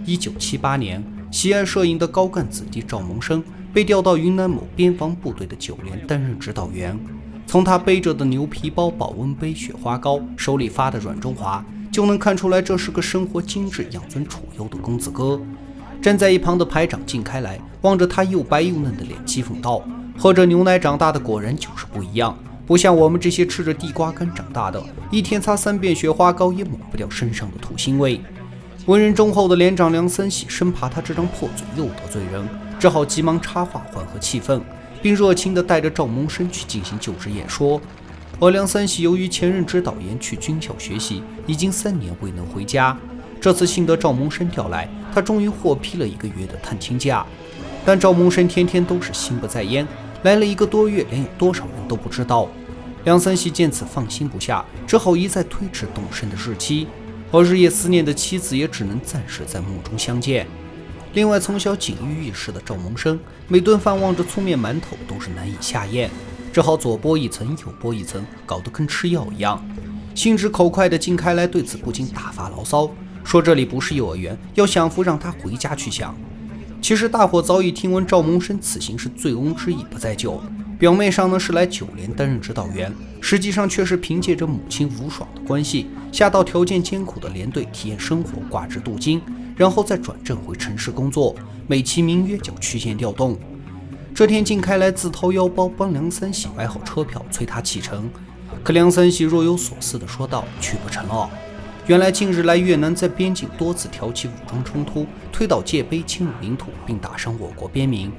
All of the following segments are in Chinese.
1978年，喜爱摄影的高干子弟赵蒙生被调到云南某边防部队的9连担任指导员。从他背着的牛皮包、保温杯、雪花膏，手里发的软中华，就能看出来这是个生活精致、养尊处优的公子哥。站在一旁的排长靳开来，望着他又白又嫩的脸，讥讽道：“喝着牛奶长大的果然就是不一样，不像我们这些吃着地瓜干长大的，一天擦3遍雪花膏也抹不掉身上的土腥味。”为人忠厚的连长梁三喜生怕他这张破嘴又得罪人，只好急忙插话缓和气氛，并热情地带着赵蒙生去进行就职演说。而梁三喜由于前任指导员去军校学习，已经3年未能回家。这次幸得赵蒙生调来，他终于获批了1个月的探亲假。但赵蒙生天天都是心不在焉，来了1个多月，连有多少人都不知道。梁三喜见此放心不下，只好一再推迟动身的日期。而日夜思念的妻子也只能暂时在梦中相见。另外，从小锦衣玉食的赵蒙生，每顿饭望着粗面馒头都是难以下咽，只好左剥一层右剥一层，搞得跟吃药一样。心直口快的靳开来对此不禁大发牢骚，说这里不是幼儿园，要享福让他回家去享。其实大伙早已听闻赵蒙生此行是醉翁之意不在酒，表面上呢是来9连担任指导员，实际上却是凭借着母亲吴爽的关系，下到条件艰苦的连队体验生活，挂职镀金，然后再转正回城市工作，美其名曰叫曲线调动。这天靳开来自掏腰包帮梁三喜买好车票，催他启程。可梁三喜若有所思地说道：“去不成了。”原来近日来越南在边境多次挑起武装冲突，推倒界碑，侵入领土，并打伤我国边民。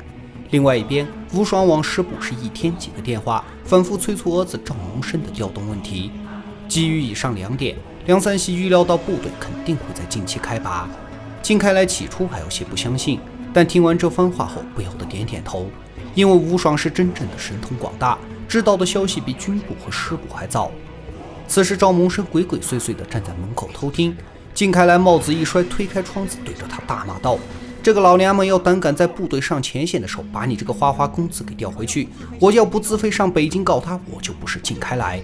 另外一边，吴爽往师部是一天几个电话，反复催促儿子赵蒙生的调动问题。基于以上2点，梁三喜预料到部队肯定会在近期开拔。靳开来起初还有些不相信，但听完这番话后，不由得点点头，因为吴爽是真正的神通广大，知道的消息比军部和师部还早。此时赵蒙生鬼鬼祟祟地站在门口偷听，靳开来帽子一摔，推开窗子，对着他大骂道：“这个老娘们要胆敢在部队上前线的时候把你这个花花公子给调回去，我要不自费上北京告他，我就不是靳开来。”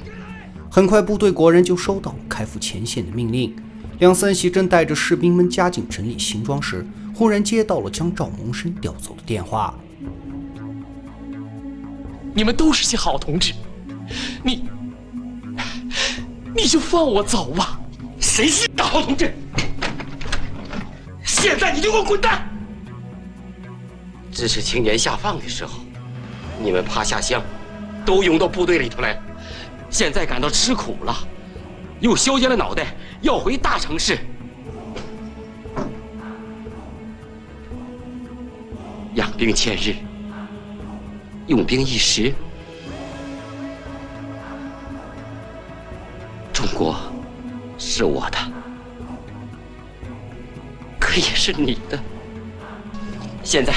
很快部队果然就收到了开赴前线的命令。梁三喜正带着士兵们加紧整理行装时，忽然接到了将赵蒙生调走的电话。你们都是些好同志，你就放我走吧。谁是个好同志？现在你就给我滚蛋！支持青年下放的时候，你们怕下乡，都涌到部队里头来。现在感到吃苦了，又削尖了脑袋要回大城市。养兵千日，用兵一时。中国是我的，可也是你的。现在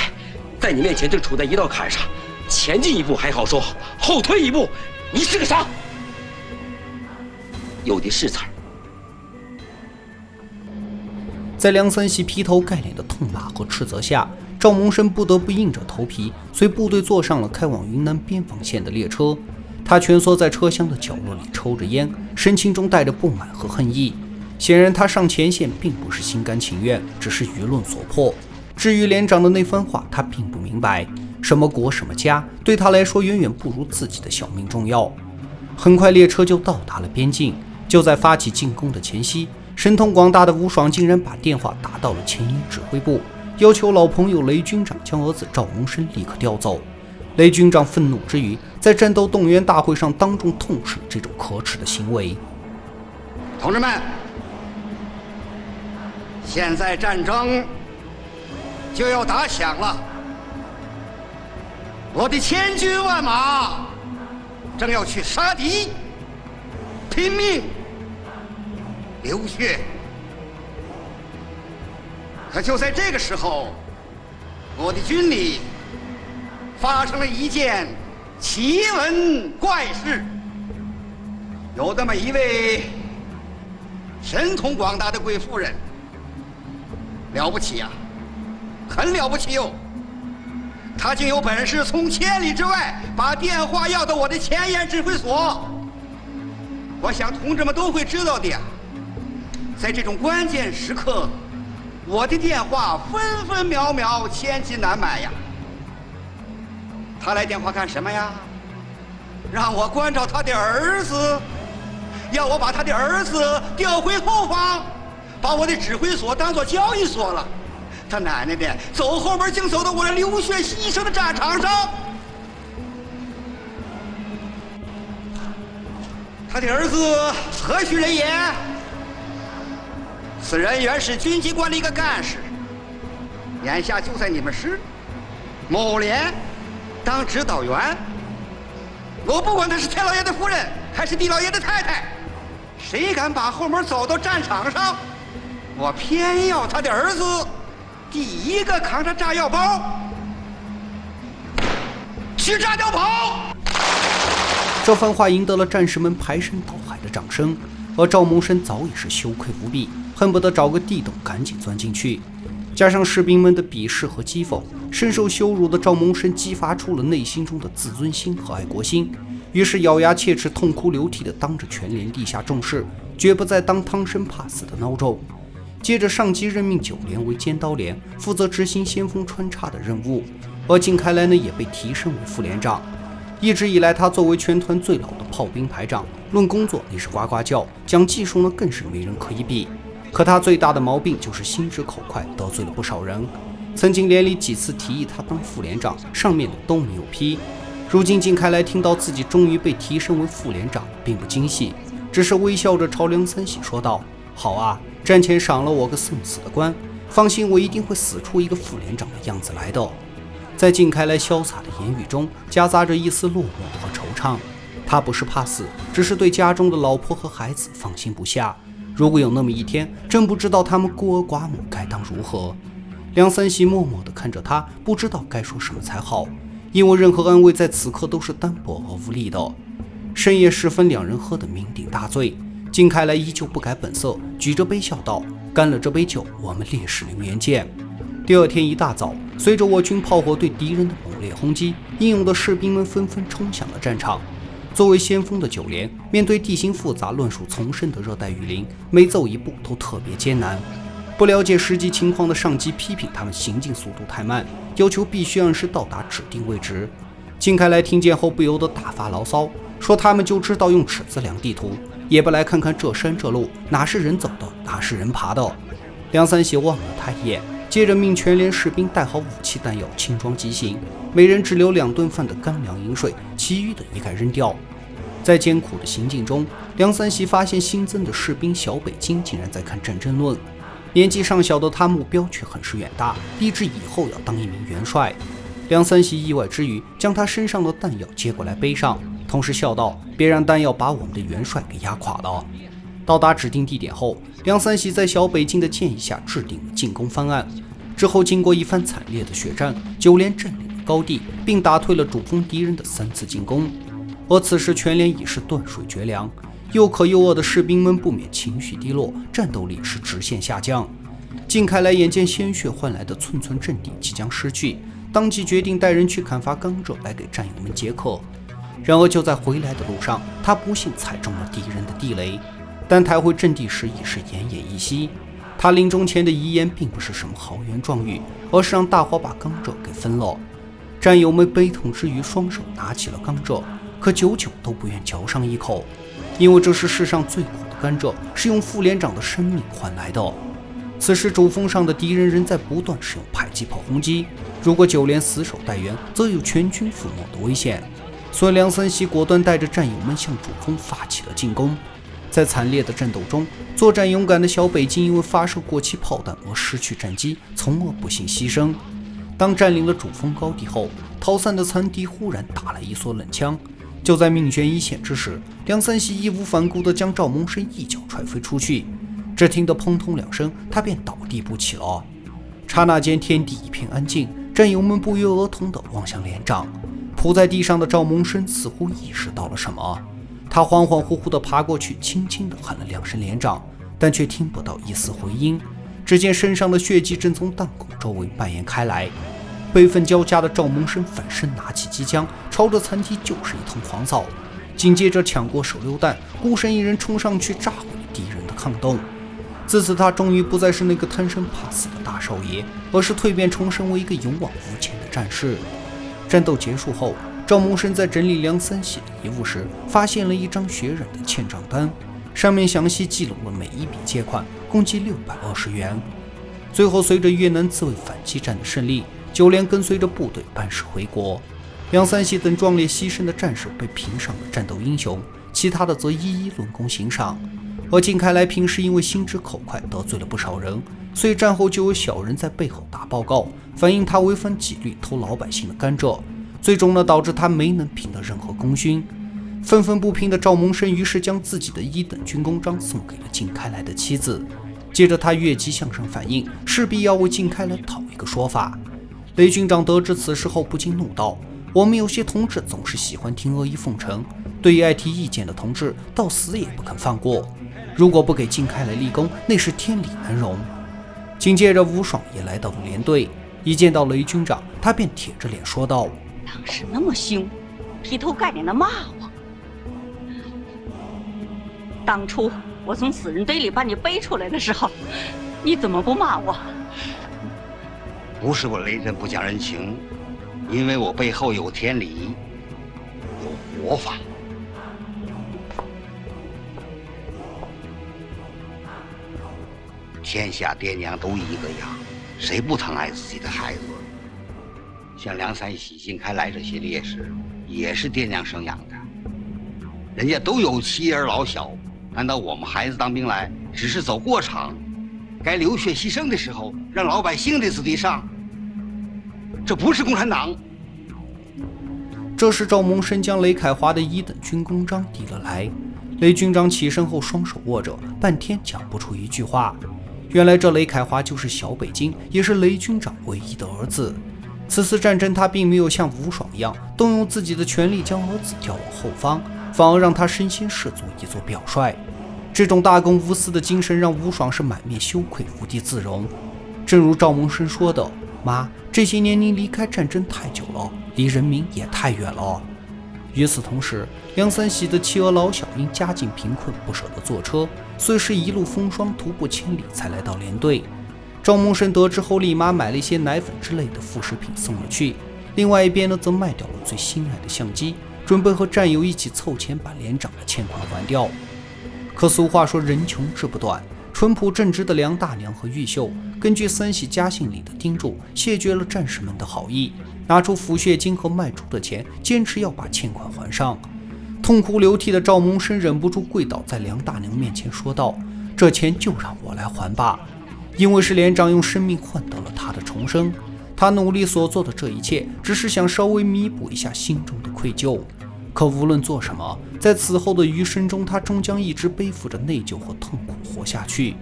在你面前正处在一道坎上，前进一步还好说，后退一步，你是个啥？有的是词儿。在梁三喜劈头盖脸的痛骂和斥责下，赵蒙生不得不硬着头皮随部队坐上了开往云南边防线的列车。他蜷缩在车厢的角落里抽着烟，神情中带着不满和恨意。显然他上前线并不是心甘情愿，只是舆论所迫。至于连长的那番话，他并不明白，什么国什么家对他来说远远不如自己的小命重要。很快列车就到达了边境，就在发起进攻的前夕，神通广大的吴爽竟然把电话打到了前营指挥部，要求老朋友雷军长将儿子赵蒙生立刻调走。雷军长愤怒之余，在战斗动员大会上当众痛斥这种可耻的行为。同志们，现在战争就要打响了，我的千军万马正要去杀敌，拼命流血。可就在这个时候，我的军里发生了一件奇闻怪事。有这么一位神通广大的贵妇人，了不起呀，很了不起哟。她竟有本事从千里之外把电话要到我的前沿指挥所。我想同志们都会知道的呀，在这种关键时刻，我的电话分分秒秒千金难买呀。他来电话干什么呀？让我关照他的儿子，要我把他的儿子调回后方，把我的指挥所当作交易所了。他奶奶的，走后门竟走到我流血牺牲的战场上。他的儿子何许人也？此人原是军机关的一个干事，眼下就在你们师某连当指导员。我不管他是天老爷的夫人还是地老爷的太太，谁敢把后门走到战场上，我偏要他的儿子第一个扛着炸药包去炸碉堡。这番话赢得了战士们排山倒海的掌声，而赵蒙生早已是羞愧无比，恨不得找个地洞赶紧钻进去。加上士兵们的鄙视和讥讽，深受羞辱的赵蒙生激发出了内心中的自尊心和爱国心，于是咬牙切齿、痛哭流涕地当着全连立下重誓，绝不再当贪生怕死的孬种。接着上级任命9连为尖刀连，负责执行先锋穿插的任务，而靳开来呢也被提升为副连长。一直以来，他作为全团最老的炮兵排长，论工作那是呱呱叫，讲技术呢更是没人可以比。可他最大的毛病就是心直口快，得罪了不少人。曾经连里几次提议他当副连长，上面的都没有批。如今靳开来听到自己终于被提升为副连长，并不惊喜，只是微笑着朝梁三喜说道：“好啊，战前赏了我个送死的官，放心，我一定会死出一个副连长的样子来的。”在靳开来潇洒的言语中夹杂着一丝落寞和惆怅。他不是怕死，只是对家中的老婆和孩子放心不下。如果有那么一天，真不知道他们孤儿寡母该当如何。梁三喜默默地看着他，不知道该说什么才好，因为任何安慰在此刻都是单薄而无力的。深夜时分，两人喝得酩酊大醉，靳开来依旧不改本色，举着杯笑道：“干了这杯酒，我们烈士陵园见。”第二天一大早，随着我军炮火对敌人的猛烈轰击，英勇的士兵们纷纷冲向了战场。作为先锋的9连，面对地形复杂、乱树丛生的热带雨林，每走一步都特别艰难。不了解实际情况的上级批评他们行进速度太慢，要求必须按时到达指定位置。靳开来听见后不由得大发牢骚，说他们就知道用尺子量地图，也不来看看这山这路哪是人走的，哪是人爬的。梁三喜望了他一眼，接着命全连士兵带好武器弹药，轻装急行，每人只留2顿饭的干粮饮水，其余的一概扔掉。在艰苦的行进中，梁三喜发现新增的士兵小北京竟然在看战争论。年纪尚小的他目标却很是远大，立志以后要当一名元帅。梁三喜意外之余，将他身上的弹药接过来背上，同时笑道：“别让弹药把我们的元帅给压垮了。”到达指定地点后，梁三喜在小北京的建议下制定了进攻方案。之后经过一番惨烈的血战，9连占领了高地，并打退了主攻敌人的3次进攻。而此时全连已是断水绝粮，又渴又饿的士兵们不免情绪低落，战斗力是直线下降。靳开来眼见鲜血换来的寸寸阵地即将失去，当即决定带人去砍伐甘蔗来给战友们解渴。然而就在回来的路上，他不幸踩中了敌人的地雷，但抬回阵地时已是奄奄一息。他临终前的遗言并不是什么豪言壮语，而是让大伙把甘蔗给分了。战友们悲痛之余，双手拿起了甘蔗，可久久都不愿嚼上一口，因为这是世上最苦的甘蔗，是用副连长的生命换来的。此时主峰上的敌人仍在不断使用迫击炮轰击，如果9连死守待援，则有全军覆没的危险。所以梁三喜果断带着战友们向主峰发起了进攻。在惨烈的战斗中，作战勇敢的小北京因为发射过期炮弹而失去战机，从而不幸牺牲。当占领了主峰高地后，逃散的残敌忽然打了一梭冷枪。就在命悬一线之时，梁三喜义无反顾地将赵蒙生一脚踹飞出去，只听得砰通2声，他便倒地不起了。刹那间天地一片安静，战友们不约而同地望向连长。扑在地上的赵蒙生似乎意识到了什么，他恍恍惚惚地爬过去，轻轻地喊了2声连长，但却听不到一丝回音。只见身上的血迹正从弹孔周围蔓延开来。悲愤交加的赵蒙生反身拿起机枪，朝着残敌就是一通狂扫，紧接着抢过手榴弹，孤身一人冲上去炸毁了敌人的抗洞。自此，他终于不再是那个贪生怕死的大少爷，而是蜕变重生为一个勇往无前的战士。战斗结束后，赵蒙生在整理梁三喜的遗物时，发现了一张血染的欠账单，上面详细记录了每一笔借款，共计620元。最后，随着越南自卫反击战的胜利，九连跟随着部队班师回国。梁三喜等壮烈牺牲的战士被评上了战斗英雄，其他的则一一论功行赏。而靳开来平时因为心直口快得罪了不少人，所以战后就有小人在背后打报告，反映他违反纪律偷老百姓的甘蔗，最终导致他没能评得任何功勋。愤愤不平的赵蒙生于是将自己的1等军功章送给了靳开来的妻子，接着他越级向上反映，势必要为靳开来讨一个说法。雷军长得知此事后不禁怒道：我们有些同志总是喜欢听阿谀奉承，对于爱提意见的同志到死也不肯放过，如果不给靳开来立功，那是天理难容。紧接着吴爽也来到了连队，一见到雷军长，他便铁着脸说道：当时那么凶，劈头盖脸的骂我，当初我从死人堆里把你背出来的时候，你怎么不骂我？不是我雷震不讲人情，因为我背后有天理，有活法。天下爹娘都一个样，谁不疼爱自己的孩子？像梁三喜、靳开来这些烈士，也是爹娘生养的，人家都有妻儿老小，难道我们孩子当兵来只是走过场？该流血牺牲的时候，让老百姓的子弟上，这不是共产党。这时赵蒙生将雷凯华的1等军功章递了来，雷军长起身后双手握着，半天讲不出一句话。原来这雷凯华就是小北京，也是雷军长唯一的儿子。此次战争他并没有像吴爽一样动用自己的权力将儿子调往后方，反而让他身先士卒以作表率。这种大公无私的精神让吴爽是满面羞愧，无地自容。正如赵蒙生说的：妈，这些年您离开战争太久了，离人民也太远了。与此同时，梁三喜的妻儿老小因家境贫困不舍得坐车，虽是一路风霜徒步千里才来到连队。赵蒙生得知后立马买了一些奶粉之类的副食品送了去，另外一边呢则卖掉了最心爱的相机，准备和战友一起凑钱把连长的欠款还掉。可俗话说人穷志不短，淳朴正直的梁大娘和玉秀根据三喜家信里的叮嘱，谢绝了战士们的好意，拿出抚恤金和卖猪的钱，坚持要把欠款还上。痛哭流涕的赵蒙生忍不住跪倒在梁大娘面前说道：这钱就让我来还吧，因为是连长用生命换得了他的重生，他努力所做的这一切只是想稍微弥补一下心中的愧疚。可无论做什么，在此后的余生中，他终将一直背负着内疚和痛苦活下去。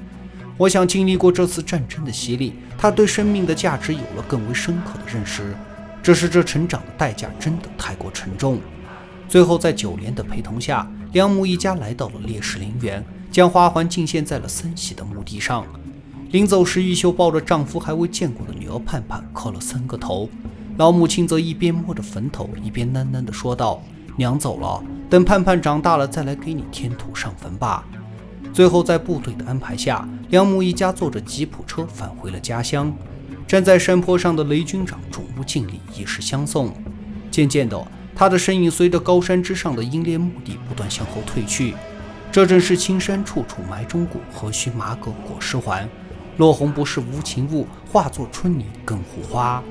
我想经历过这次战争的洗礼，他对生命的价值有了更为深刻的认识，只是这成长的代价真的太过沉重。最后在九连的陪同下，梁母一家来到了烈士陵园，将花环敬献在了三喜的墓地上。临走时，玉秀抱着丈夫还未见过的女儿盼盼磕了3个头，老母亲则一边摸着坟头，一边喃喃地说道：娘走了，等盼盼长大了再来给你添土上坟吧。最后在部队的安排下，梁母一家坐着吉普车返回了家乡。站在山坡上的雷军长众目敬礼，以示相送。渐渐的，他的身影随着高山之上的英烈墓地不断向后退去。这正是青山处处埋忠骨，何须马革裹尸还。落红不是无情物，化作春泥更护花。